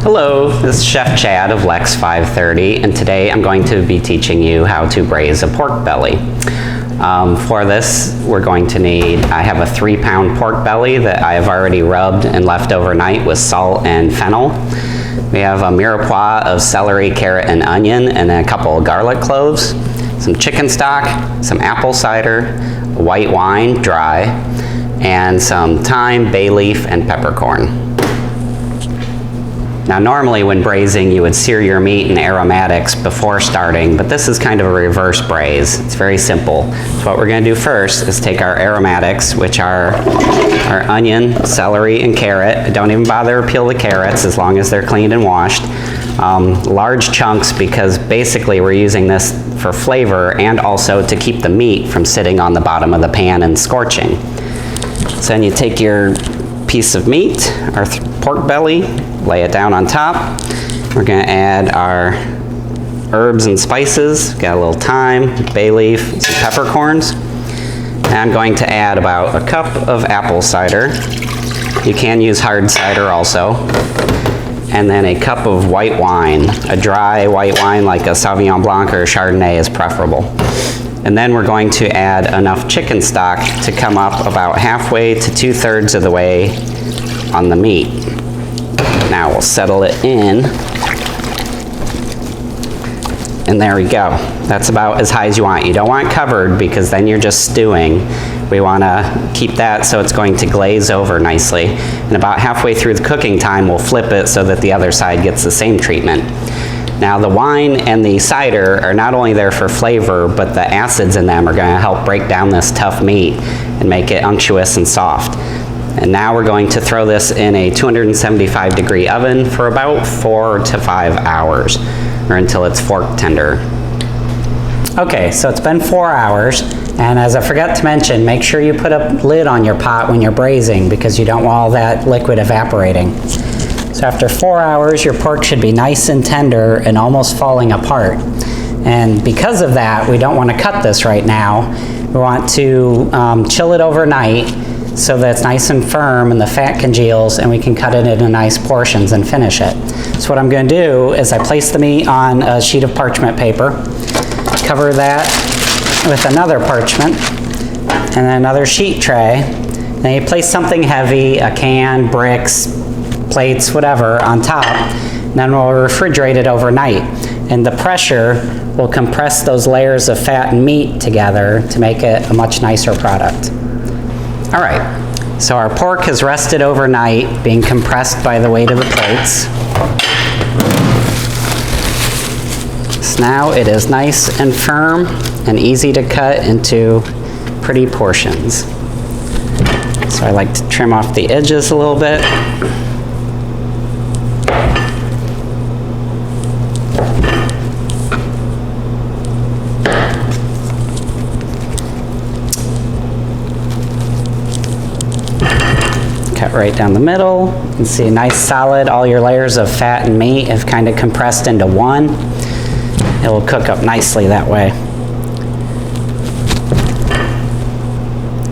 Hello, this is Chef Chad of Lex 530, and today I'm going to be teaching you how to braise a pork belly. For this, we're going to need, I have a 3-pound pork belly that I have already rubbed and left overnight with salt and fennel. We have a mirepoix of celery, carrot, and onion, and then a couple of garlic cloves, some chicken stock, some apple cider, white wine, dry, and some thyme, bay leaf, and peppercorn. Now normally when braising you would sear your meat in aromatics before starting, but this is kind of a reverse braise. It's very simple. So what we're going to do first is take our aromatics, which are our onion, celery, and carrot. Don't even bother to peel the carrots as long as they're cleaned and washed. Large chunks, because basically we're using this for flavor and also to keep the meat from sitting on the bottom of the pan and scorching. So then you take your piece of meat, our pork belly, lay it down on top. We're going to add our herbs and spices. Got a little thyme, bay leaf, some peppercorns. And I'm going to add about a cup of apple cider. You can use hard cider also. And then a cup of white wine. A dry white wine like a Sauvignon Blanc or a Chardonnay is preferable. And then we're going to add enough chicken stock to come up about halfway to 2/3 of the way on the meat. Now we'll settle it in. And there we go. That's about as high as you want. You don't want it covered because then you're just stewing. We want to keep that so it's going to glaze over nicely. And about halfway through the cooking time, we'll flip it so that the other side gets the same treatment. Now the wine and the cider are not only there for flavor, but the acids in them are going to help break down this tough meat and make it unctuous and soft. And now we're going to throw this in a 275-degree oven for about 4 to 5 hours, or until it's fork tender. Okay, so it's been 4 hours, and as I forgot to mention, make sure you put a lid on your pot when you're braising because you don't want all that liquid evaporating. So after 4 hours, your pork should be nice and tender and almost falling apart. And because of that, we don't want to cut this right now. We want to chill it overnight so that it's nice and firm and the fat congeals and we can cut it into nice portions and finish it. So what I'm going to do is I place the meat on a sheet of parchment paper, cover that with another parchment and then another sheet tray. Then you place something heavy, a can, bricks, plates, whatever, on top, and then we'll refrigerate it overnight. And the pressure will compress those layers of fat and meat together to make it a much nicer product. All right, so our pork has rested overnight, being compressed by the weight of the plates. So now it is nice and firm and easy to cut into pretty portions. So I like to trim off the edges a little bit. Cut right down the middle. You can see a nice solid, all your layers of fat and meat have kind of compressed into one. It will cook up nicely that way.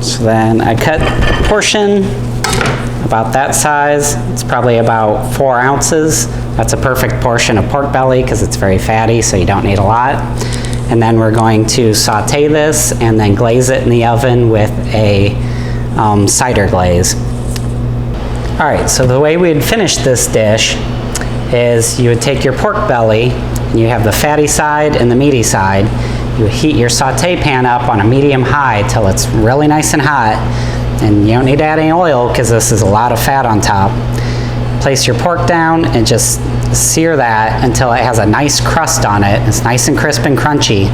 So then I cut a portion about that size. It's probably about 4 ounces. That's a perfect portion of pork belly because it's very fatty, so you don't need a lot. And then we're going to saute this and then glaze it in the oven with a cider glaze. All right, so the way we'd finish this dish is you would take your pork belly, and you have the fatty side and the meaty side. You heat your saute pan up on a medium-high till it's really nice and hot, and you don't need to add any oil because this is a lot of fat on top. Place your pork down and just sear that until it has a nice crust on it. It's nice and crisp and crunchy.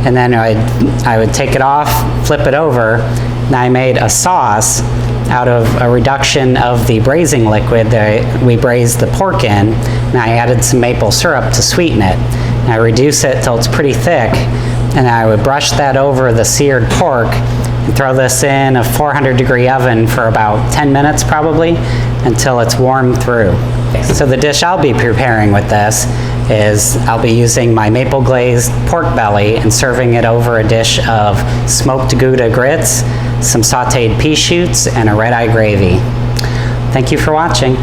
And then I would take it off, flip it over, and I made a sauce out of a reduction of the braising liquid that we braised the pork in, and I added some maple syrup to sweeten it. And I reduce it till it's pretty thick, and I would brush that over the seared pork and throw this in a 400-degree oven for about 10 minutes probably until it's warmed through. So the dish I'll be preparing with this is I'll be using my maple glazed pork belly and serving it over a dish of smoked Gouda grits, some sauteed pea shoots, and a red-eye gravy. Thank you for watching.